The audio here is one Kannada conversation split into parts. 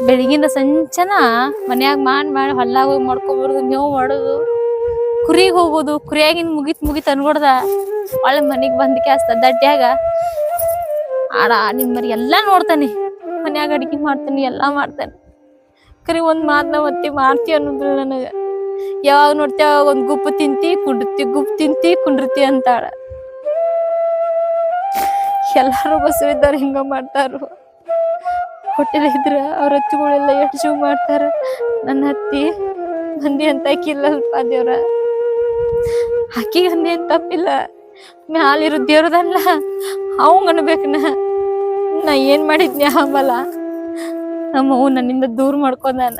ಬೆಳಗಿನ ಸಂಚನ ಮನ್ಯಾಗ ಮಾಡಿ ಹೊಲ್ಲಾಗ ಹೋಗಿ ಮಾಡ್ಕೊಂಬರೋದು, ಮೇವು ಮಾಡೋದು, ಕುರಿಗೆ ಹೋಗೋದು, ಕುರಿಯಾಗಿನ್ ಮುಗಿತ್ ಅನ್ಕೊಡ್ದ ಒಳ್ಳೆ ಮನಿಗ್ ಬಂದ ಕ್ಯಾಸ್ತ ದಡ್ಡ್ಯಾಗ ನಿನ್ ಮರಿ ಎಲ್ಲಾ ನೋಡ್ತಾನೆ. ಮನ್ಯಾಗ ಅಡಿಗೆ ಮಾಡ್ತಾನೆ, ಎಲ್ಲಾ ಮಾಡ್ತಾನೆ. ಕರಿ ಒಂದ್ ಮಾತನ್ನ ಒತ್ತಿ ಮಾಡ್ತಿ ಅನ್ನೋದಿಲ್ಲ ನನಗ. ಯಾವಾಗ ನೋಡ್ತೇವ ಒಂದ್ ಗುಪ್ಪು ತಿಂತಿ ಕುಂಡ್ರತಿ ಅಂತಾಳ. ಎಲ್ಲಾರು ಬಸವಿದ್ದವ್ರು ಹಿಂಗ ಮಾಡ್ತಾರು. ಹೊಟ್ಟೆಲಿ ಇದ್ರ ಅವ್ರ ಹತ್ತಿಗಳೆಲ್ಲ ಎಷ್ಟು ಜೀವ ಮಾಡ್ತಾರ. ನನ್ನ ಹತ್ತಿ ಮಂದಿ ಅಂತ ಅಕ್ಕಿಲ್ಲಲ್ಪ ದೇವ್ರ, ಅಕ್ಕಿಗೆ ಅಂದಿ ಅಂತ ತಪ್ಪಿಲ್ಲ. ಮ್ಯಾಲಿರೋ ದೇವ್ರದಲ್ಲ ಅವಂಗ ಅನ್ಬೇಕು. ನಾ ಏನ್ ಮಾಡಿದ್ನಿ ಆಮಲ್ಲ ನಮ್ಮವ್ ನನ್ನಿಂದ ದೂರ ಮಾಡ್ಕೊಂಡಾನ.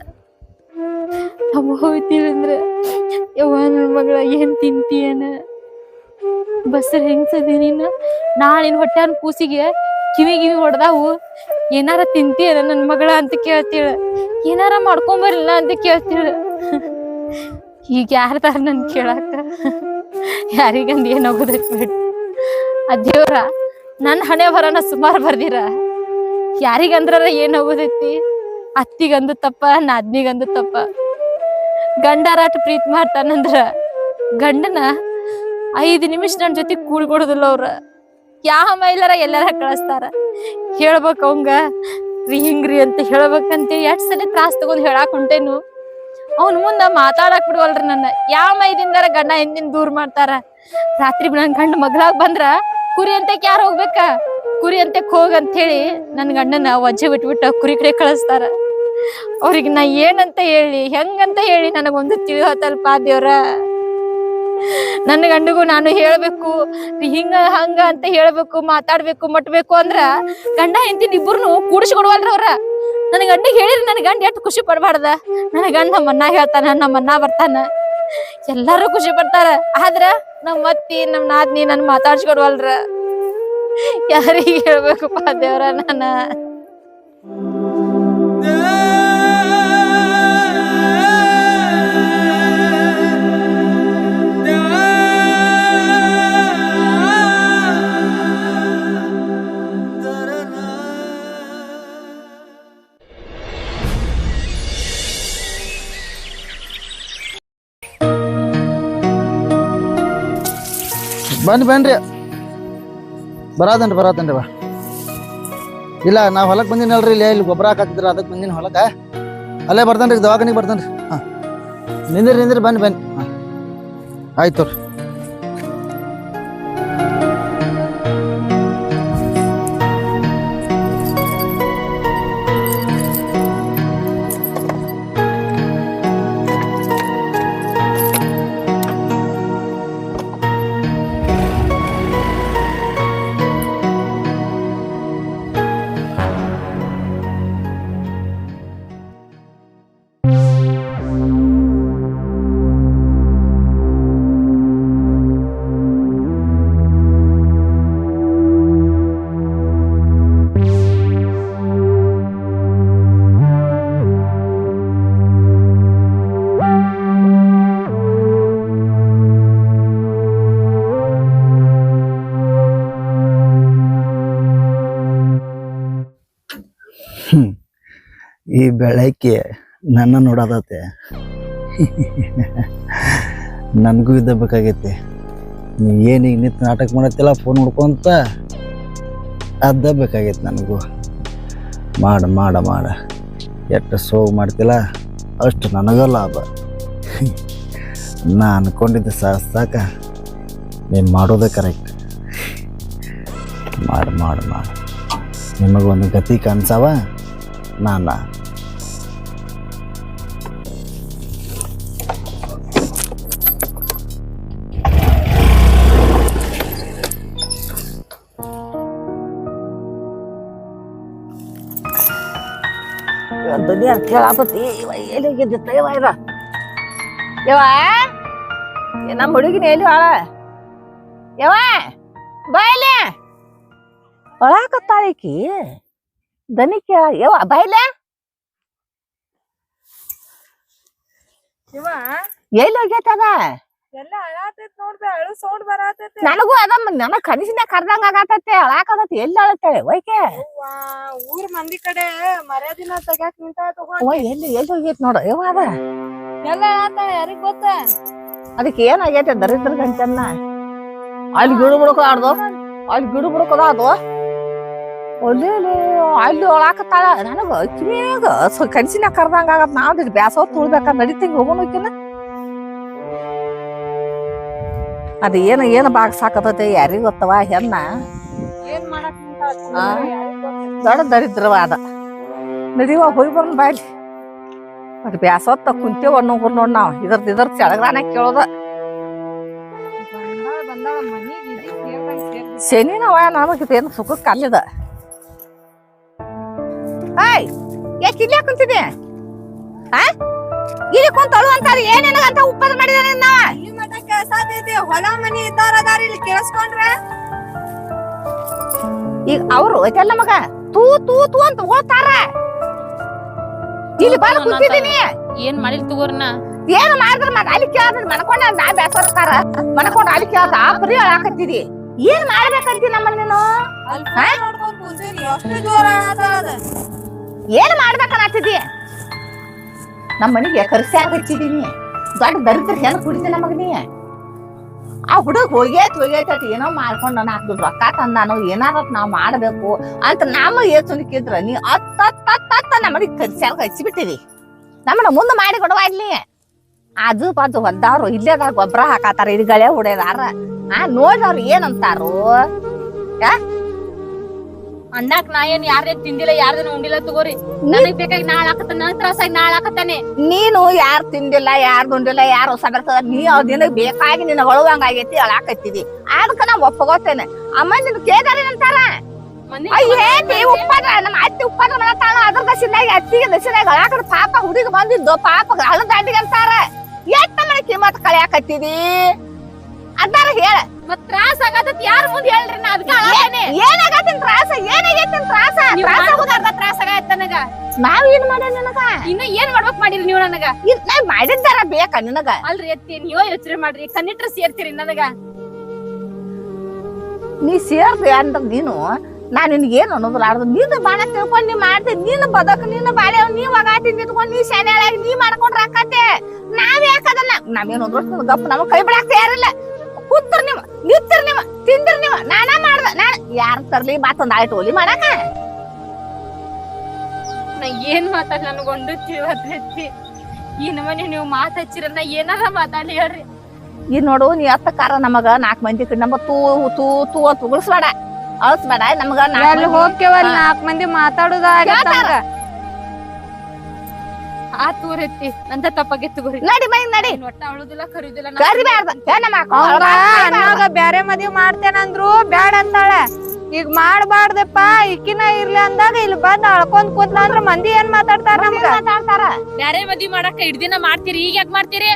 ನಮ್ಮವ್ ಇದ್ದೀರಂದ್ರೆ ಯವ್ವ ನನ್ ಮಗಳ ಏನ್ ತಿಂತೀಯನ, ಬಸ್ಸರ್ ಹೆಂಗ್ಸದಿ ನೀನು, ನಾಳಿನ ಹೊಟ್ಯಾನ ಕೂಸಿಗೆ ಕಿವಿ ಹೊಡ್ದಾವು, ಏನಾರ ತಿಂತೀಯನ ನನ್ ಮಗಳ ಅಂತ ಕೇಳ್ತೀಳ, ಏನಾರ ಮಾಡ್ಕೊಂಬರಿಲ್ಲ ಅಂತ ಕೇಳ್ತೀಳ. ಈಗ ಯಾರ್ದಾರ ನನ್ ಕೇಳಾಕ? ಯಾರಿಗಂದ ಏನ್ ಹೋಗೋದಕ್ ಬಿಡ್. ಆ ದೇವ್ರ ನನ್ ಹಣೆ ಬರನ ಸುಮಾರು ಬರ್ದಿರ, ಯಾರಿಗಂದ್ರ ಏನ್ ಹೋಗೋದೈತಿ? ಅತ್ತಿಗಂದು ತಪ್ಪ, ನಾದ್ನಿಗಂದು ತಪ್ಪ. ಗಂಡಾರಾಟ ಪ್ರೀತಿ ಮಾಡ್ತಾನಂದ್ರ ಗಂಡನ 5 ನಿಮಿಷ ನನ್ ಜೊತೆ ಕೂಡ್ಕೊಡುದಿಲ್ಲ ಅವ್ರ. ಯಾವ ಮೈಲಾರ ಎಲ್ಲಾರ ಕಳಿಸ್ತಾರ. ಹೇಳ್ಬೇಕ ಅವಂಗ ಹಿಂಗ್ರಿ ಅಂತ ಹೇಳ್ಬೇಕಂತ ಎಷ್ಟ್ ಸಲ ತ್ರಾಸ್ ತಗೊಂಡ್ ಹೇಳಾಕ್ ಹೊಂಟೇನು. ಅವ್ನ ಮುಂದ ಮಾತಾಡಕ್ ಬಿಡ್ವಲ್ರಿ ನನ್ನ. ಯಾವ ಮೈದಿಂದಾರ ಗಂಡ ಹಿಂದಿನ ದೂರ ಮಾಡ್ತಾರ. ರಾತ್ರಿ ನನ್ ಗಂಡ ಮಗಳಾಗ ಬಂದ್ರ ಕುರಿ ಅಂತಕ್ ಯಾರು ಹೋಗ್ಬೇಕ, ಕುರಿ ಅಂತಕ್ ಹೋಗಂತ ಹೇಳಿ ನನ್ ಗಂಡನ ವಜ್ಜೆ ಬಿಟ್ಬಿಟ್ಟ ಕುರಿ ಕಡೆ ಕಳಿಸ್ತಾರ. ಅವ್ರಿಗೆ ನಾ ಏನಂತ ಹೇಳಿ ಹೆಂಗಂತ ಹೇಳಿ ನನಗೊಂದು ತಿಳಿಯತ್ತಲ್ಪ ದೇವ್ರ. ನನ್ನ ಗಂಡಗೂ ನಾನು ಹೇಳ್ಬೇಕು, ಹಿಂಗ ಹಂಗ ಅಂತ ಹೇಳ್ಬೇಕು, ಮಾತಾಡ್ಬೇಕು, ಮಟ್ಬೇಕು ಅಂದ್ರ ಗಂಡ ಹೆಂಡತಿನ ಇಬ್ಬರನು ಕೂಡಿಸ್ಕೊಡ್ವಲ್ರ ಅವ್ರ. ನನ್ ಗಂಡಿಗೆ ಹೇಳಿರಿ ನನ್ ಗಂಡ ಎಷ್ಟು ಖುಷಿ ಪಡ್ಬಾರ್ದ. ನನ್ ಗಂಡ ನಮ್ಮನ್ನ ಹೇಳ್ತಾನ, ನಮ್ಮನ್ನ ಬರ್ತಾನ, ಎಲ್ಲಾರು ಖುಷಿ ಪಡ್ತಾರ. ಆದ್ರ ನಮ್ ಅತ್ತಿ ನಮ್ ನಾದ್ನಿ ನನ್ ಮಾತಾಡ್ಸ್ಕೊಡ್ವಲ್ರ. ಯಾರಿಗೆ ಹೇಳ್ಬೇಕಪ್ಪ ದೇವ್ರ ನಾನ? ಬನ್ರಿ ಬರಾತನ್ರಿ ಬಾ. ಇಲ್ಲ ನಾ ಹೊಲಕ್ಕೆ ಬಂದಿನಲ್ರಿ, ಇಲ್ಲಿ ಗೊಬ್ಬರ ಹಾಕಿದ್ರ ಅದಕ್ಕೆ ಬಂದಿನ ಹೊಲಕ್ಕೆ. ಅಲ್ಲೇ ಬರ್ತೇನ್ರಿ, ದವಾಖಾನಿಗೆ ಬರ್ತೇನ್ರಿ. ಹಾಂ ನಿಂದ್ರಿ ಬನ್ನಿ. ಹಾಂ ಆಯ್ತು. ಈ ಬೆಳಕ್ಕೆ ನನ್ನ ನೋಡೋದತ್ತೆ. ನನಗೂ ಇದ್ದ ಬೇಕಾಗೈತಿ. ನೀವು ಏನೀಗ ನಿಂತು ನಾಟಕ ಮಾಡತ್ತಿಲ್ಲ ಫೋನ್ ನೋಡ್ಕೊಂತ, ಅದ ಬೇಕಾಗೈತಿ ನನಗೂ. ಮಾಡ ಎಷ್ಟು ಸೋಗು ಮಾಡ್ತಿಲ್ಲ ಅಷ್ಟು ನನಗ ಲಾಭ. ನಾ ಅನ್ಕೊಂಡಿದ್ದೆ ಸಾಕ, ನೀನು ಮಾಡೋದೇ ಕರೆಕ್ಟ್. ಮಾಡ ನಿಮಗೊಂದು ಗತಿ ಕನ್ಸವ ನಾನ. ಧ್ವನಿ ಅಂತ ಹೇಳಾತತಿ. ಎಲ್ಲಿಗಿದ್ದ ಇವ ನಮ್ಮ ಹುಡುಗಿನ ಎಲ್ಲಿ ಹಾಳ ಯವ ಬಾಯ್ಲೆ ಒಳಾಕತ್ತಾಳಿಕಿ ದನಿ ಕೇಳ ಯವ ಬಾಯ್ಲೆ ಎಲ್ಲಿ ಹೋಗ್ಯತದ ಎಲ್ಲ ಅಳಾತೈತ್ ನೋಡ್ಬೆ ಅಳು ಸೌಂಡ್ ಬರಾತೈತಿ. ನನಗೂ ಅದ ನನಗ್ ಕನಸಿನ್ಯಾಗ ಕರ್ದಂಗ ಆಗತೈತಿ ಅಳಾಕತೈತಿ ಎಲ್ಲಿ ಅಳತ್ತೇಳಿ ವೈಕೆ ಅವ್ವಾ, ಊರ್ ಮಂದಿ ಕಡೆ ಮರ್ಯಾದಿನ ತೆಗ್ಯಾಕ್ ನಿಂತ ತಗೋ. ಎಲ್ಲಿ ಹೋಗೈತಿ ನೋಡು ಯವ್ವ ಅದ ಎಲ್ಲ ಅಳಾತಾಳ ಯಾರಿಗ್ ಗೊತ್ತ? ಅದಕ್ಕೆ ಏನಾಗೈತೆ ದರಿದ್ರ ಗಂಟನ್ನ ಅಲ್ಲಿ ಗಿಡು ಬಿಡ್ಕೋದು ಅಲ್ಲಿ ಗಿಡು ಬಿಡ್ಕೋದ ಅದು ಒಳ್ಳೆ ಅಲ್ಲಿ ಒಳಾಕತ್ತಾಳ ನನಗ ಕಿವಿಯಾಗ ಕನಸಿನ್ಯಾಗ ಕರ್ದಂಗ ಆಗತ್ ನಾವ್ ಬ್ಯಾಸೋ ತುಳ್ಬೇಕ ನಡಿತಂಗಿ ಹೋಗೋನಕಿನ ಅದ ಏನ ಬಾಗ್ಸಾಕತೈತಿ ಯಾರಿಗ ಗೊತ್ತವ ಹೆಣ್ಣ ಏನ್ ಮಾಡಕ್ ನಿಂತಾಳ ಯಾರಿಗ್ ಗೊತ್ತ? ದೊಡ್ಡ ದರಿದ್ರವ ಅದ ನಡಿವ ಹೋಗಿ ಬರ್ನ ಬಾಯ್ಲಿ ಅದು ಬ್ಯಾಸೊತ್ತ ಕುಂತೇವ ನೋಡ್ ನಾವ್ ಇದ್ರ ಚಳಗ್ರಾನ ಕೇಳೋದ ಬಂದಾಳ ಮನಿಗ್ ಇದಿ ಕೇಳ್ದಂಗ್ ಸೇರ್ದಿ. ಶನಿನವ ನನಗೇನು ಸುಖಕ್ಕೆ ಕಲ್ಲಿದ ಆಯ್ ಯಾಕೆ ಇಲ್ಲೇ ಕುಂತಿದ್ದೆ ಇಲ್ಲಿ ಕುಂತಳು ಅಂತಾರೆ ಏನೇನಂತ ಉಪ್ಪದ ಮಾಡಿದಾನೆ ಇಲ್ಲಿ ಮಠ ಕೆಲ್ಸಾತೈತಿ ಹೊಲ ಮನಿ ಇದ್ದಾರ ಅದಾರ ಇಲ್ಲಿ ಕೇಳಿಸ್ಕೊಂಡ್ರೆ ಈಗ ಅವರು ಐತಲ್ಲ ಮಗ ತೂ ತೂ ತೂ ಅಂತ ಹೋಗ್ತಾರ ಇಲ್ಲಿ ಬಂದು ಕುಂತಿದ್ದೀನಿ ಏನ್ ಮಾಡಿಲ್ ತಗೋರ್ನ ಏನು ಮಾಡಿದ್ರ ಮಗ ಅಲ್ಲಿ ಕೇಳಿದ್ರೆ ಮನ್ಕೊಂಡ ನಾ ಬೇಸರ್ತಾರ ಮನ್ಕೊಂಡ್ ಅಲ್ಲಿ ಕೇಳ್ದ ಬರೀ ಹಾಕತ್ತಿದಿ ಏನ್ ಮಾಡ್ಬೇಕಂತಿ ನಮ್ಮ ನೀನು ಅಲ್ಲಿ ಫೋನ್ ನೋಡ್ಕೊಂಡ್ ಕುಂತೀರಿ ಎಷ್ಟು ಜೋರ ಅದ. ಏನ್ ಮಾಡ್ಬೇಕನ್ನತ್ತಿದಿ ನಮ್ಮ ಮನೆಗೆ ಕರ್ಸ್ಯಾಗ ಹಚ್ಚಿದೀನಿ ದೊಡ್ಡ ದರಿದ್ರ ಹೆಣ್ಣು ಕುಡಿತಿ ನಮಗ ನೀ ಆ ಹುಡುಗ ಹೋಗೇತ್ ಏನೋ ಮಾಡ್ಕೊಂಡ್ ನಾನು ಹಾಕ್ದು ರೊಕ್ಕ ತಂದಾನು ಏನಾರ ನಾವ್ ಮಾಡ್ಬೇಕು ಅಂತ ನಮ್ಮ ಏಸುನಿಕಿದ್ರ ನೀ ಅತ್ತ ನಮ್ಮ ಮನೆಗೆ ಕರ್ಸ್ಯಾಗ ಹಚ್ಚಿಬಿಟ್ಟಿದಿ ನಮ್ಮನ್ನ ಮುಂದೆ ಮಾಡಿ ಕೊಡವಾಗ್ಲಿ ಆಜು ಬಾಜು ಹೊಲ್ದವ್ರು ಇಲ್ಲೇದಾರ ಗೊಬ್ಬರ ಹಾಕಾತಾರ ಇದು ಗಳೆ ಹೊಡೆದಾರ ನೋಡ್ದವ್ರು ಏನಂತಾರು ಅಣ್ಣಾಕ್ ನಾ ಏನ್ ಯಾರ್ದೇನ್ ತಿಂದಿಲ್ಲ ಯಾರ್ದೇನ್ ಉಂಡಿಲ್ಲ ತಗೋರಿ ನನಗ್ ಬೇಕಾಗಿ ನಾಳ್ ಹಾಕತ್ತ ನನ್ ತ್ರಾಸಾಗಿ ನಾಳ್ ಹಾಕತ್ತಾನೆ. ನೀನು ಯಾರು ತಿಂದಿಲ್ಲ ಯಾರು ಉಂಡಿಲ್ಲ ಯಾರು ಹೊಸಬರ್ತದ ನೀ ನಿನಗ್ ಬೇಕಾಗಿ ನಿನ್ನ ಒಳವಂಗ ಆಗೈತಿ ಅಳಾಕತ್ತಿದಿ ಅದಕ್ಕ ನಾ ಒಪ್ಪಗೋತೇನೆ ಅಮ್ಮ ನಿನ್ ಕೇದಾರೇನಂತಾರ ಏತಿ ಉಪ್ಪದ ನಮ್ಮ ಅತ್ತಿ ಉಪ್ಪದ ಮಾಡತಾಳ ಅದ್ರ ದಶಿನಾಗ ಅತ್ತಿಗೆ ದಶಿನಾಗ ಅಳಾಕದ ಪಾಪ ಹುಡುಗ ಬಂದಿದ್ದು ಪಾಪ ಹಳ ದಾಟಿಗೆ ಅಂತಾರ ಎಷ್ಟ ಮನೆ ಕಿಮ್ಮತ್ ಕಳಿಯಾಕತ್ತಿದಿ ಅದಾರ ಹೇಳ ಮತ್ ತ್ರಾಸ ಆಗತ್ತ ಯಾರ ಮುಂದೆ ಹೇಳ್ರಿ ನಾ ಅದಕ್ಕ ಅಳಾತಾನೆ. ಏನಾಗತ್ತಿನ ತ್ರಾಸ ಏನಾಗೈತಿನ ತ್ರಾಸ ತ್ರಾಸ ಆಗತ್ತ ನನಗ. ನಾವ್ ಏನ್ ಮಾಡ ನಿನಗ ಇನ್ನ ಏನ್ ಮಾಡ್ಬೇಕ್ ಮಾಡಿರಿ ನೀವು ನನಗ? ನಾವ್ ಮಾಡಿದ್ದಾರ ಬೇಕಾ ನಿನಗ ಅಲ್ರಿ ಎತ್ತಿ ನೀವೋ ಯೋಚನೆ ಮಾಡ್ರಿ ಕಣ್ಣಿಟ್ರ ಸೇರ್ತೀರಿ ನನಗ. ನೀ ಸೇರ್ದೆ ಅಂದ್ರ ನೀನು ನಾನ್ ನಿನ್ಗೇನು ಅನ್ನೋದಿಲ್ಲ ಆಡ್ದು ನೀನು ಬಾಳ ತಿಳ್ಕೊಂಡ್ ನೀ ಮಾಡ್ತೀನಿ ನೀನು ಬದಕ್ ನೀನು ಬಾಳೆ ನೀ ಒಗಾತಿ ನಿಂತ್ಕೊಂಡ್ ನೀ ಶಾನ್ಯಾಳಾಗಿ ನೀ ಮಾಡ್ಕೊಂಡ್ರ ಆಕತ್ತೆ ನಾವ್ ಯಾಕದನ್ನ ನಾವೇನು ಗಪ್ಪ ನಮಗ್ ಕೈ ಬಿಡಾಕ ಯಾರಿಲ್ಲ ಕೂತ್ರ ನೀವು ನಿಂತಿರ್ ನೀವು ತಿಂದಿರ್ ನೀವು ನಾನಾ ಮಾಡ್ದ ನಾನ್ ಯಾರ ತರ್ಲಿ ಮಾತೊಂದ್ ಆಯ್ತು ಒಲಿ ಮಾಡಾಕ ನಾ ಏನ್ ಮಾತಾಡ್ ನನಗೊಂದು ತಿಳಿವತ್ತೈತಿ ಈ ನಮ್ಮನೆ ನೀವು ಮಾತಾಡ್ಸಿರ ನಾ ಏನಾರ ಮಾತಾಡ್ಲಿ ಹೇಳ್ರಿ. ಈ ನೋಡು ನೀ ಅತ್ತಕಾರ ನಮಗ 4 ಮಂದಿ ನಮ್ಮ ತೂ ತೂ ತೂ ಅಂತ ಉಗುಳ್ಸ್ಬೇಡ ಅಳ್ಸ್ಬೇಡ ನಮಗ ಹೋಗ್ತೇವಲ್ಲ 4 ಮಂದಿ ಮಾತಾಡೋದಾಗತ್ತ ಆ ತೂರೈತಿ ನಂದ ತಪ್ಪಾಗೆ ತಗೋರಿ. ನಡಿ ಮೈ ನಡಿ ಒಟ್ಟ ಅಳುದಿಲ್ಲ ಕರಿಯುದಿಲ್ಲ ಕರಿಬ್ಯಾರ್ದ ಅನ್ನಾಗ ಬ್ಯಾರೆ ಮದ್ವಿ ಮಾಡ್ತೇನಂದ್ರು ಬ್ಯಾಡ ಅಂತಾಳ. ಈಗ ಮಾಡ್ಬಾರ್ದಪ್ಪ ಇಕ್ಕಿನ ಇರ್ಲಿ ಅಂದಾಗ ಇಲ್ಲಿ ಬಂದ್ ಅಳ್ಕೊಂಡ್ ಕೂತ್ಲ ಅಂದ್ರ ಮಂದಿ ಏನ್ ಮಾತಾಡ್ತಾರ ನಮ್ಗ ಬ್ಯಾರೆ ಮದ್ವಿ ಮಾಡಾಕ ಇಡ್ದಿನ ಮಾಡ್ತೀರಿ ಈಗ ಯಾಕೆ ಮಾಡ್ತೀರಿ?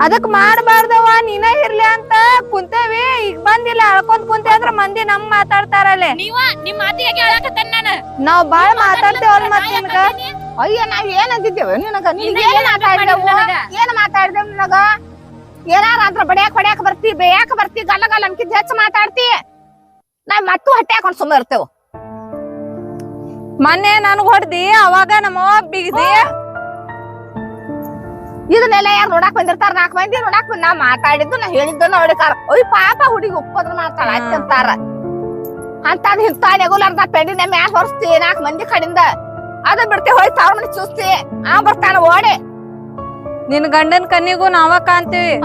ಅದಕ್ ಮಾಡ್ಬಾರ್ದವ ನೀನ ಇರ್ಲಿ ಅಂತ ಕುಂತೇವಿ ಈಗ ಬಂದಿಲ್ಲ ಅಳ್ಕೊಂಡ್ ಕುಂತೆ ಅಂದ್ರ ಮಂದಿ ನಮ್ ಮಾತಾಡ್ತಾರಲ್ಲೇ. ನೀವ ನಿಮ್ ಮಾತಿಗೆ ಹೇಳಕತ್ತೇನ್ ನಾನು. ನಾವ್ ಬಾಳ್ ಮಾತಾಡ್ತೇವಲ್ ಮತ್ ನಿನ್ಗ ಅಯ್ಯ ನಾವ್ ಏನ್ ಅಂದಿದ್ದೇವ ನಿನಗ ಏನ್ ಮಾತಾಡಿದೇವ್ ನಿನಗ ಏನಾರ ಅಂದ್ರ ಬಡಿಯಾಕ ಬರ್ತಿ ಬೇಯಾಕ ಬರ್ತಿ ಗಲ್ಲ ಗಲ್ಲ ಅನ್ಕಿದ್ ಹೆಚ್ಚು ಮಾತಾಡ್ತಿ ನಾವ್ ಮತ್ತೂ ಹೊಟ್ಟೆ ಹಾಕೊಂಡ್ ಸುಮ್ಮ ಇರ್ತೇವ. ಮೊನ್ನೆ ನನ್ಗ್ ಹೊಡ್ದಿ ಅವಾಗ ನಮ್ಮವ್ವ ಬಿಗ್ದಿ ಇದನ್ನೆಲ್ಲ ಯಾರು ನೋಡಾಕ್ ಬಂದಿರ್ತಾರ 4 ಮಂದಿ ನೋಡಾಕ್ ನಾ ಮಾತಾಡಿದ್ದು ನಾ ಹೇಳಿದ್ದು ನೋಡಿಕಾರ ಒಯ್ ಪಾಪ ಹುಡುಗಿ ಉಪ್ಪದ್ರ ಮಾಡ್ತಾಳ ಅಂತಾರ ಅಂತದ್ ಇಂತ ನೆಗುಲಾರ್ದ ಪೆಂಡಿನ ಮ್ಯಾಲ ಹೊರಸ್ತಿ 4 ಮಂದಿ ಕಡಿಂದ ಅದ ಬಿಡ್ತಿ ಹೋಯ್ ತಾವ್ರ ಮನೆ ಚೂಸ್ತಿ ಬರ್ತಾನ ಓಡೆ ನಿನ್ ಗಂಡನ್ ಕಣ್ಣಿಗೂ ನಾವ ಕಾಣ್ತೀವಿ.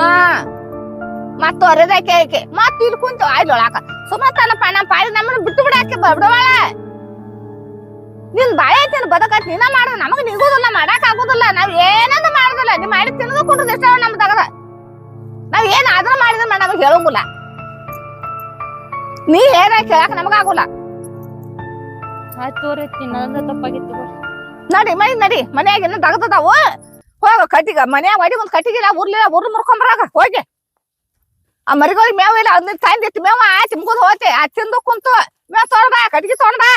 ಮತ್ತ ಅರೆದಾಕೆ ಮತ್ ಇಲ್ಲಿ ಕುಂತ ಆಯ್ಲೊಳಾಕ ಸುಮತನಪ್ಪ ನಮ್ಮ ಪಾಡಿ ನಮ್ಮನ್ನ ಬಿಟ್ಟು ಬಿಡಾಕೆ ಬಿಡವಾಳ ನಿನ್ ಬಾಳೆ ಐತಿ ಬದಕತ್ ನೀನ ಮಾಡ ನಮಗ ನಿಗೋದಿಲ್ಲ ಮಾಡಾಕ್ ಆಗುದಿಲ್ಲ ನಾವ್ ಏನಂದ ಮಾಡುದಿಲ್ಲ ನೀ ಮಾಡಿ ತಿನ್ನದು ಕೊಡುದು ಎಷ್ಟ ನಮ್ದಾಗ ನಾವ್ ಏನ್ ಅದನ್ನ ಮಾಡಿದ್ರ ನಮಗ್ ಹೇಳಂಗಿಲ್ಲ ನೀ ಏನ ಕೇಳಾಕ ನಮಗ ಆಗುಲ್ಲ. ಆಯ್ತು ತೋರೈತಿ ನಂದ ತಪ್ಪಾಗಿತ್ತು. ನಡಿ ಮೈ ನಡಿ ಮನ್ಯಾಗ ಇನ್ನ ದಗದದಾವು ಹೋಗ ಕಟ್ಟಿಗ ಮನ್ಯಾಗ ಅಡಿ ಒಂದ್ ಕಟ್ಟಿಗಿಲ್ಲ ಉರ್ಲಿಲ್ಲ ಉರ್ಲು ಮುರ್ಕೊಂಬರಾಗ ಹೋಗಿ ಆ ಮರಿಗಳಿಗೆ ಮೇವ ಇಲ್ಲ ಅದನ್ನ ತಂದಿತ್ತು ಮೇವ ಆಯ್ತು ಮುಗಿದ್ ಹೋತೆ ಆ ತಿಂದು ಕುಂತು ಮೇವ್ ತೊಗೊಂಡ್ ಬಾ ಕಟ್ಟಿಗೆ ತೊಗೊಂಡ್ ಬಾ.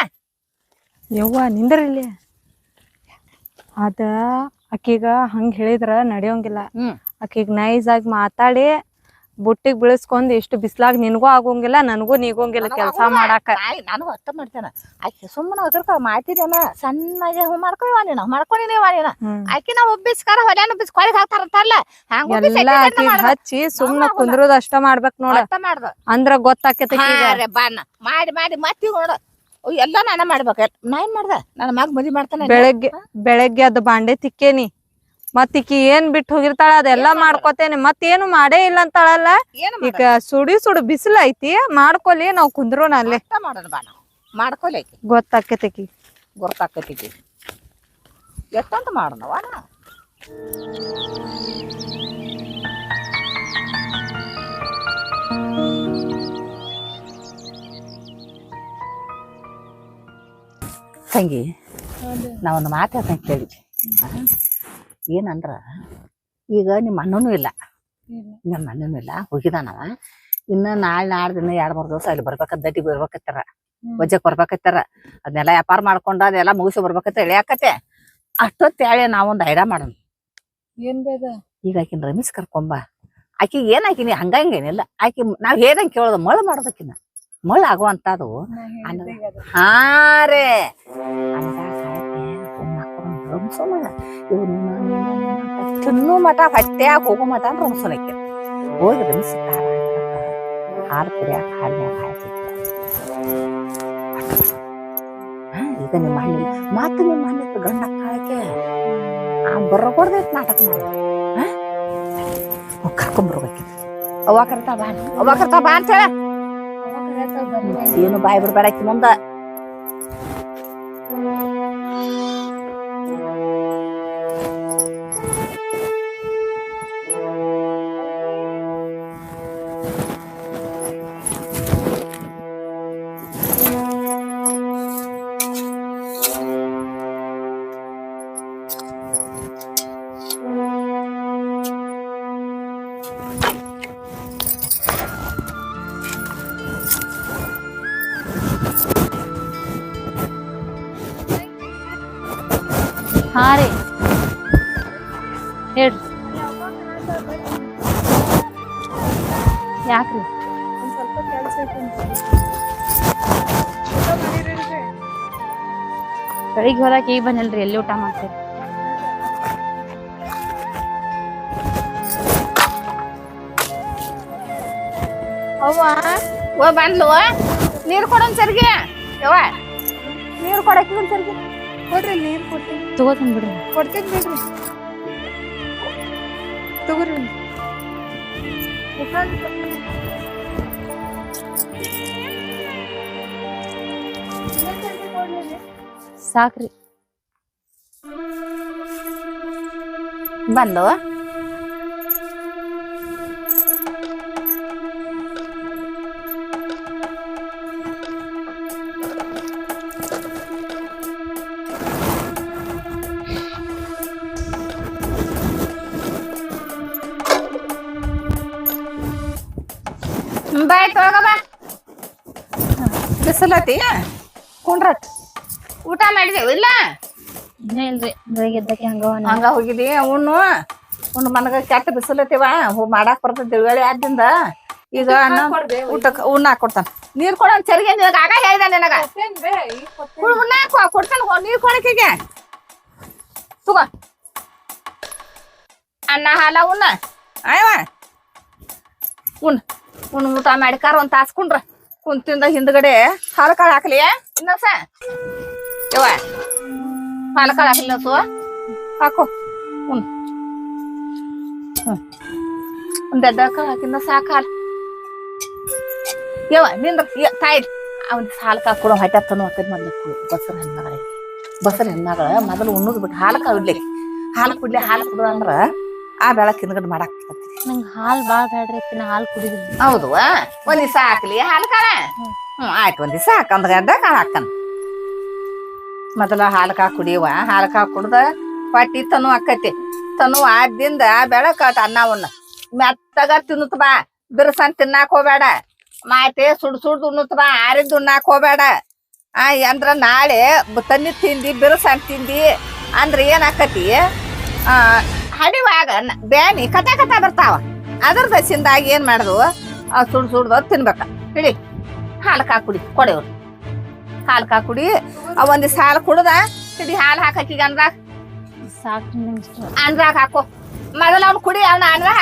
ಯವ್ವ ನಿಂದ್ರಲ್ಲಿ ಅದ ಆಕಿಗ ಹಂಗ ಹೇಳಿದ್ರ ನಡೆಯೋಂಗಿಲ್ಲ. ಆಕಿಗ್ ನೈಸ್ ಆಗಿ ಮಾತಾಡಿ ಬುಟ್ಟಿಗ್ ಬೀಳಿಸ್ಕೊಂಡ್ ಇಷ್ಟು ಬಿಸ್ಲಾಗ್ ನಿನ್ಗೂ ಆಗೋಂಗಿಲ್ಲ ನನಗೂ ನೀಗೋಂಗಿಲ್ಲ ಕೆಲ್ಸ ಮಾಡಾಕ. ನಾನು ಅರ್ಥ ಮಾಡ್ತೇನೆ. ಆಕೆ ಸುಮ್ಮನೆ ಅದ್ರಕ ಮಾಡ್ತಿದ್ದೇನ ಸಣ್ಣಗೆ ಮಾಡ್ಕೊಳ್ವಾ ನೀನು ಮಾಡ್ಕೊಂಡಿನೇವಾ ನೀನು ಆಕಿ ನಾವು ಒಬ್ಬಿಸ್ಕಾರ ಹೊಲ್ಯಾನ ಒಬ್ಬಿಸ್ ಕೊಳಿಗ್ ಹಾಕ್ತಾರಂತಲ್ಲ ಎಲ್ಲಾ ಆಕಿಗ್ ಹಚ್ಚಿ ಸುಮ್ನ ಕುಂದ್ರೋದ್ ಅಷ್ಟ ಮಾಡ್ಬೇಕ್ ನೋಡ. ಅರ್ಥ ಮಾಡ್ದ ಅಂದ್ರ ಗೊತ್ತಾಕೇತಿ ಬಾನ ಮಾಡಿ ಮಾಡಿ ಮತ್ತಿ ನೋಡ ಎಲ್ಲಾ ನಾನ ಮಾಡ್ಬೇಕ. ನಾ ಏನ್ ಮಾಡ್ದ ನನ್ನ ಮಗ ಮದ್ವಿ ಮಾಡ್ತಾನೆ. ಬೆಳಗ್ಗೆ ಅದ್ ಬಾಂಡೆ ತಿಕ್ಕೇನಿ ಮತ್ ಈಕಿ ಏನ್ ಬಿಟ್ಟು ಹೋಗಿರ್ತಾಳ ಅದೆಲ್ಲಾ ಮಾಡ್ಕೋತೇನೆ ಮತ್ತೇನು ಮಾಡೇ ಇಲ್ಲ ಅಂತಾಳಲ್ಲ. ಈಗ ಸುಡು ಬಿಸಿಲು ಐತಿ ಮಾಡ್ಕೊಲಿ ನಾವ್ ಕುಂದ್ರೋಣ ಅಲ್ಲೇ ಮಾಡೋಣ ಬಾ ನಾವು ಮಾಡ್ಕೊಲಿ ಗೊತ್ತಾಕೇತಿ ಗೊತ್ತಾಕತಿ ಎಷ್ಟಂತ ಮಾಡೋಣವ ತಂಗಿ. ನಾವೊಂದು ಮಾತಾಡ್ತಂಗೆ ಕೇಳಿದ್ವಿ. ಏನಂದ್ರ ಈಗ ನಿಮ್ಮ ಅಣ್ಣನೂ ಇಲ್ಲ ನಮ್ಮ ಅಣ್ಣನೂ ಇಲ್ಲ ಹೋಗಿದಾನವ. ಇನ್ನ ನಾಳೆ ನಾಡ್ದಿನ 2-3 ದಿವಸ ಅಲ್ಲಿ ಬರ್ಬೇಕಂತ ದಡ್ಡಿ ಬರ್ಬೇಕತ್ತಾರ ವಜ್ಜಕ್ ಬರ್ಬೇಕತ್ತಾರ. ಅದನ್ನೆಲ್ಲ ವ್ಯಾಪಾರ ಮಾಡ್ಕೊಂಡ ಅದೆಲ್ಲ ಮುಗಿಸಿ ಬರ್ಬೇಕತ್ತ ಎಳಿಯಾಕತ್ತೆ. ಅಷ್ಟೊತ್ತು ಹೇಳಿ ನಾವೊಂದು ಐಡಿಯಾ ಮಾಡೋಣ. ಏನ್ ಬೇದ ಈಗ ಆಕಿನ ರಮೇಶ್ ಕರ್ಕೊಂಬ. ಆಕಿಗೆ ಏನಾಕಿನಿ ಹಂಗಂಗೇನಿಲ್ಲ. ಆಕಿ ನಾವ್ ಹೇಳ್ದಂಗೆ ಕೇಳೋದು ಮಳು ಮಾಡೋದಕ್ಕಿನ್ನ ಮಳು ಆಗುವಂತದು. ಹಾ ರೇ ತಿನ್ನು ಮಠ ಹೊಟ್ಟೆಯಾಗ ಹೋಗೋ ಮಠ ಅಂದ್ರೆ ರಮಸೋನಕ್ಕೆ ಹೋಗಿ ರಮಿಸಿ ಹಾಲು ಕುಡಿಯಾಕ ಹಾಲಿನ್ಯಾಗ ಹಾಯ್ತಿದ್ದ. ಈಗ ನಿಮ್ಮ ಹಣ್ಣಿ ಮಾತು ನಿಮ್ಮ ಹಣ್ಣಿತ್ತು ಗಂಡ ಕಾಳಕ್ಕೆ ಬರೋಕೊಡ್ದೈತ್ ನಾಟಕ ಮಾಡಿ ಕರ್ಕೊಂಬರ್ಬೇಕಿತ್ತು. ಅವ್ವ ಕರ್ತಾ ಬಾ ಅಂತ ಹೇಳ ಏನು ಬಾಯ್ ಬಿಡ್ಬೇಡಾಕಿ ಮುಂದ. ಹಾ ರೀ ಹೇಳ್ರಿ ಯಾಕ್ರಿ ಸ್ವಲ್ಪ ಕೆಲ್ಸ ಬೆಳಿಗ್ಗೆ ಹೊರಕ್ಕೆ ಈಗ ಬಂದಲ್ರಿ ಎಲ್ಲಿ ಊಟ ಮಾಡ್ತೀರಿ? ಅವ್ವ ಬಂದ್ಲು ನೀರ್ ಕೊಡೋನ್ ಸರ್ಗಿ ಯವ್ವ ನೀರ್ ಕೊಡಕ್ಕೆ ಒಂದ್ ಸರ್ಗಿ ಕೊಡ್ರಿ ನೀರ್ ಕೊಡ್ತೀನಿ ತಗೋತೀನಿ ಬಿಡ್ರಿ ಕೊಡ್ತೀನಿ ಬಿಡ್ರಿ ತಗೋರಿ ಸಾಕ್ರಿ ಬಂದ್ಲು. ಬಾಯ್ ತೊಳಗ ಬಾ ಬಿಸಿಲತಿ ಕುಂಡ್ರತ್ ಊಟ ಮಾಡಿದೇವು ಇಲ್ಲ ಇಲ್ರಿ ಬೆಳಿಗ್ಗೆ ಎದ್ದಕ್ಕೆ ಹಂಗ ಹೋಗಿದಿ ಉಣ್ಣು ಮನಗ ಕೆಟ್ಟ ಬಿಸಿಲತ್ತಿವ ಮಾಡಾಕ್ ಬರ್ತದ ತಿಳ್ವಳಿ ಆದ್ರಿಂದ ಈಗ ಊಟಕ್ಕೆ ಉಣ್ಣ ಹಾಕೊಡ್ತಾನ. ನೀರ್ ಕೊಡ ಚರಿಗೆ ನಿನಗ ಆಗ ಹೇಳ್ದ ನಿನಗ ಕೊಡ್ತಾನ ನೀರ್ ಕೊಡಕಿಗೆ ತಗೋ ಅನ್ನ ಹಾಲ ಉಣ್ಣ ಆಯವ ಉಣ್ ಊಟ ಮಾಡಿಕಾರ ಒಂದ್ ತಾಸ್ಕೊಂಡ್ರ ಕುಂತಿಂದ ಹಿಂದ್ಗಡೆ ಹಾಲು ಕಾಳು ಹಾಕ್ಲಿ ಇನ್ನಸ ಯವ್ವ ಹಾಲು ಕಾಳು ಹಾಕ್ಲಿ ನಸು ಹಾಕೋ ಒಂದ್ ಎಡ್ಡ ಕಾಳು ಹಾಕಿಂದ ಸಾಕು ಹಾಲು ಯವ್ವ ನಿಂದ್ರ ತಾಯಿ ಅವ್ನ ಹಾಲು ಕಾಳು ಕೊಡೋ ಹೊಟ್ಟೆತ್ತನು ಹಾಕಿದ್ ಮೊದ್ಲು ಬಸರ ಹೆಣ್ಮಗಳ ಮೊದಲು ಉಣ್ಣದ್ ಬಿಟ್ಟು ಹಾಲು ಕಾಳು ಇಡ್ಲಿ ಹಾಲು ಕುಡು ಅಂದ್ರ ಆ ಬೆಳಕ್ ಹಿಂದ್ಗಡೆ ಮಾಡಾಕ್ ನಂಗೆ ಹಾಲು ಭಾಳ ಬೇಡ್ರಿ ನಾ ಹಾಲು ಕುಡಿದ್ರಿ. ಹೌದು ಒಂದ್ ದಿವಸ ಹಾಕ್ಲಿ ಹಾಲು ಕಾಳ ಆಯ್ತು ಒಂದ್ ದಿವಸ ಹಾಕಂದ್ ಗಡ್ಡ ಕಾಳ ಹಾಕನ್ ಮೊದಲ ಹಾಲು ಕಾಳು ಕುಡಿಯುವ ಹಾಲು ಕಾಳು ಕುಡ್ದ ಪಟ್ಟಿ ತನು ಆಕತಿ ತನು ಆದ್ದಿಂದ ಬೆಳಕ ಅನ್ನವನ್ನ ಮೆತ್ತಗ ತಿನ್ನುತ್ತ ಬಾ ಬಿರ್ಸನ್ ತಿನ್ನಾಕ್ ಹೋಗ್ಬೇಡ ಮಾತೆ ಸುಡ್ ಉಣ್ಣುತ್ತ ಬಾ ಆರಿದ್ದು ಉಣ್ಣಾಕ್ ಹೋಗ್ಬೇಡ ಅಂದ್ರ ನಾಳೆ ತನ್ನಿ ತಿಂದಿ ಬಿರ್ಸನ್ ತಿಂದಿ ಅಂದ್ರ ಏನ್ ಆಕತಿ ಹಡಿವಾಗ ಬ್ಯಾನಿ ಕಥ ಬರ್ತಾವ ಅದ್ರ ದಸಿಂದಾಗ ಏನ್ ಮಾಡುದು ಸುಡ್ದು ತಿನ್ಬೇಕ ಹಿಡಿ ಹಾಲು ಕುಡಿ ಕೊಡೆವ್ರು ಹಾಲು ಕುಡಿ ಒಂದಿವ್ಸ ಹಾಲು ಕುಡ್ದ ಹಿಡಿ ಹಾಲು ಹಾಕಿ ಅಂದ್ರಾಗ ಸಾಕು ನಿಮ್ಗೆ ಅಂದ್ರಾಗ ಹಾಕೋ ಮೊದಲ ಅವ್ನು ಕುಡಿ ಅವ್ನ ಅಂದ್ರಾಗ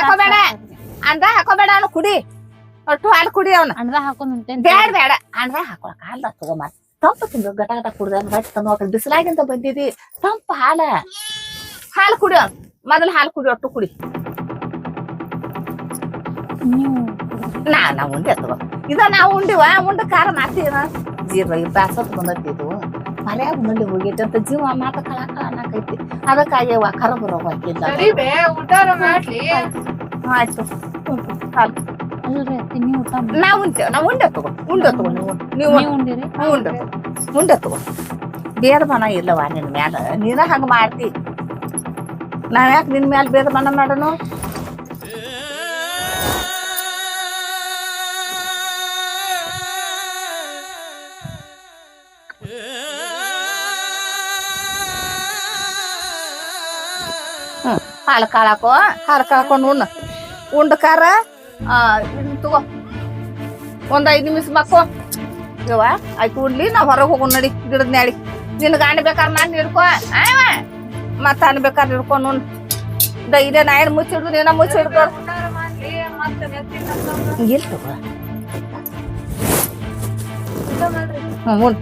ಹಾಕೋಬೇಡ ಅವ್ನು ಕುಡಿ ಒಟ್ಟು ಹಾಲು ಕುಡಿ ಅವ್ನ ಅಣ್ಣ ಹಾಕೊಂಡ್ ಉಂಟೇನ್ ಬೇಡ ಅಂದ್ರಾಗ ಹಾಕೊಳಕ ಹಾಲ್ದ ತಗೊಂಬ ತಂಪು ತಿಂದು ಗಟ ಕುಡ್ದ ಹೊಟ್ಟೆ ತಂದು ಬಿಸಿಲಾಗಿಂತ ಬಂದಿದಿ ತಂಪು ಹಾಲು ಕುಡಿ ಅವ್ನು ಮೊದಲು ಹಾಲು ಕುಡಿ ಒಟ್ಟು ಕುಡಿ ನೀವು ನಾವ್ ಉಂಡೆ ತಗೋ ನಾವು ಉಂಡಿವ ಉಂಡ ಖಾರ ಮಾಡ್ತೀವ ಜೀವ ಬ್ಯಾಸತ್ ಬಂದೈತಿ ಇದು ಮರ್ಯಾಗ ಉಂಡಿ ಹೋಗೈತಿ ಅಂತ ಜೀವ ಮಾತ ಕಳಕ ಅನ್ನಕೈತಿ ಅದಕ್ಕಾಗಿ ಕರ ಬರೋಗ ಊಟಾರ ಮಾಡ್ಲಿ ಆಯ್ತು ಹಾಲು ಅಲ್ರಿ ಅತ್ತಿ ನೀವು ಊಟ ನಾವ್ ಉಂಟೇವ್ ನಾವ್ ಉಂಡೆ ತಗೋ ನೀವು ಉಂಡಿರಿ ಉಂಡೆ ತಗೋ ಬೇದ ಮನ ಇಲ್ಲವಾ ನಿನ್ ಮ್ಯಾಲ ನೀನ ಹಂಗ ಮಾಡ್ತಿ ನಾವ್ ಯಾಕೆ ನಿನ್ ಮ್ಯಾಲ ಬೇದ ಮನ ಮಾಡೋನು ಹಾಲು ಕಾಳಾಕೊಂಡು ಉಂಡ ಖಾರ ತಗೋ 5 ನಿಮಿಷ ಮಕ್ಕೋ ಯವ್ವ ಆಯ್ತು ಉಡ್ಲಿ ನಾವ್ ಹೊರಗೆ ಹೋಗೋಣ ನಡಿ ಗಿಡದ ನ್ಯಾಡಿ ನಿನ್ ಗಾಂಡ ಬೇಕಾರ್ ನಾನ್ ಹಿಡ್ಕೊ ಮತ್ತ ಅನ್ಬೇಕಾದ್ರೆ ಹಿಡ್ಕೊಂಡು ಇದೇ ನಾಯನ್ ಮುಚ್ಚಿಡ್ದು ನೀನ ಮುಚ್ಚಿಡ್ದು ಇಲ್ಲ ತಗೋ ಉಂಡ್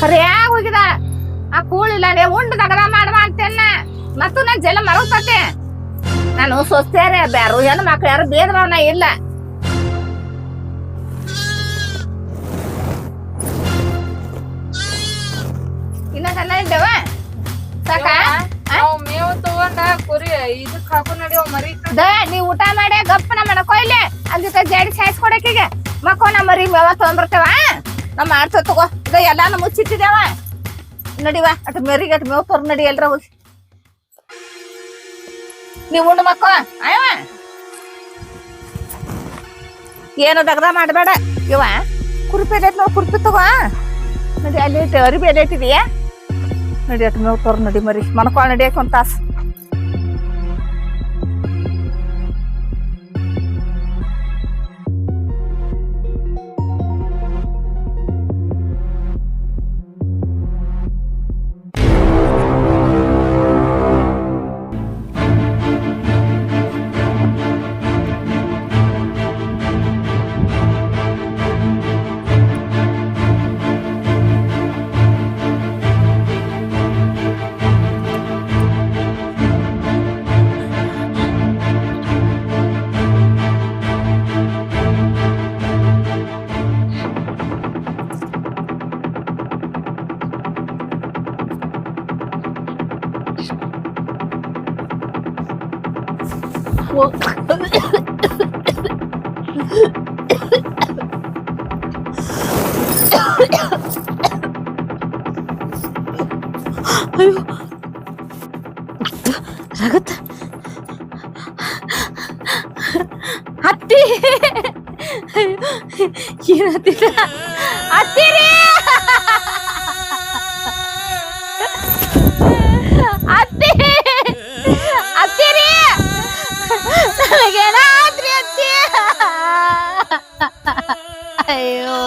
ಸರಿಯಾಗಿ ಹೋಗಿದ ಆ ಕೂಳಿಲ್ಲ ಉಂಡು ದಗದ ಮಾಡುವ ಅಂತೇನ ಮತ್ತು ನನ್ ಜಲ ಮರಗ್ತತೆ ನಾನು ಸ್ವಸ್ಥ್ಯಾರೆ ಬ್ಯಾರು ಹೆಣ್ಣು ಮಕ್ಳು ಯಾರು ಬೇದವನ ಇಲ್ಲ ಇನ್ನೊಂದಲ್ಲ ಇದ್ದವ ಸಾಕ ಮೇವು ತಗೊಂಡ ಕುರಿ ಇದಕ್ ಹಾಕು ನಡಿಯೋ ಮರಿ ನೀ ಊಟ ಮಾಡಿ ಗಪ್ಪನ ಮಾಡಕೋ ಇಲ್ಲೇ ಅಂದ ಜಡಿ ಸಾಯಿಸ್ಕೊಡಕೀಗ ಮಕ್ಕೋ ನಾ ಮರಿ ಮೇವ ತಗೊಂಡ್ಬರ್ತೇವ ನಾ ಮಾಡ್ತೇವ ತಗೋ ಎಲ್ಲಾನು ಮುಚ್ಚಿಟ್ಟಿದೇವ ನಡಿವ ಅಟ್ ಮೆರಿಗೆ ಅಟ್ ಮೇವ್ ತೊರ್ ನಡಿ ಎಲ್ರ ಹೋಗಿ ನೀವ್ ಉಂಡು ಮಕ್ಕೋ ಅಯ್ಯವ ಏನು ದಗದ ಮಾಡಬೇಡ ಇವ ಕುರುಪಿ ಎಲ್ಲೈತಿ ನೋಡ್ ಕುರುಪಿ ತಗೋ ನಡಿ ಅಲ್ಲಿ ಅರಿಬಿ ಎಲ್ಲೈತಿದೀಯ ನಡಿ ಅಟ್ ಮೇವ್ ತೊರ್ ನಡಿ ಮರಿ ಮನ್ಕೊಳ್ ನಡಿಯಕ್ ಒಂದ್ ತಾಸು ಅಯ್ಯೋ ರಗತ್ತ ಅತ್ತಿ ಏನತ್ತಿದ ಅತ್ತಿರಿ ಅತ್ತಿ ಅತ್ತಿರಿ ನನಗೇನಾದ್ರಿ ಅತ್ತಿ ಅಯ್ಯೋ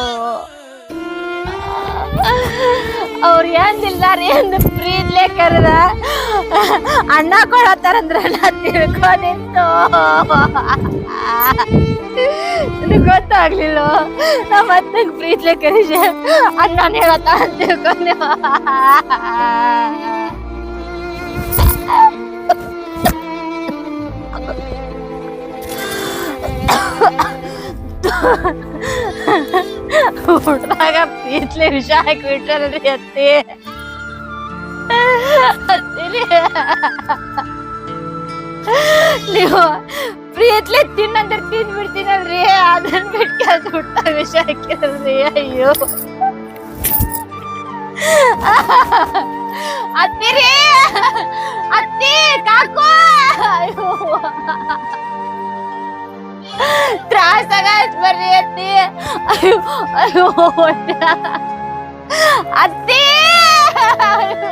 ಅವ್ರ ಏನಿಲ್ಲಾರಿ ಎಂದು ಪ್ರೀತ್ಲೆ ಕರೆದ ಅಣ್ಣ ಕೊಡತ್ತಾರಂದ್ರ ನಾ ತಿಳ್ಕೊ ನಿಂತು ಗೊತ್ತಾಗ್ಲಿಲ್ಲ ನಮ್ಮ ಅತ್ತಗ್ ಪ್ರೀತ್ಲೆ ಕರೆಜ ಅಣ್ಣನ ಹೇಳತ್ತ ಅಂತ ತಿಳ್ಕೊಂಡೆ ಊಟದಾಗ ಪ್ರೀತ್ಲೆ ವಿಷ ಹಾಕಿ ಬಿಟ್ರಲ್ರಿ ಅತ್ತಿ. ಅತ್ತಿರಿ ನೀವು ಪ್ರೀತ್ಲೆ ತಿನ್ನಂದ್ರೆ ತಿಂದ್ ಬಿಡ್ತೀನಲ್ರಿ, ಅದನ್ನ ಬಿಟ್ಟು ಅದು ಊಟದಾಗ ವಿಷ ಹಾಕಿರಲ್ರಿ. ಅಯ್ಯೋ ಅತ್ತಿರಿ, ಅತ್ತಿ ಕಾಕು, ಅಯ್ಯೋ ತ್ರಾಸಾಗೈತ್ ಬರ್ರಿ ಅತ್ತಿ. ಅಯ್ಯೋ ಅಯ್ಯೋ ಅತ್ತಿ, ಅಯ್ಯೋ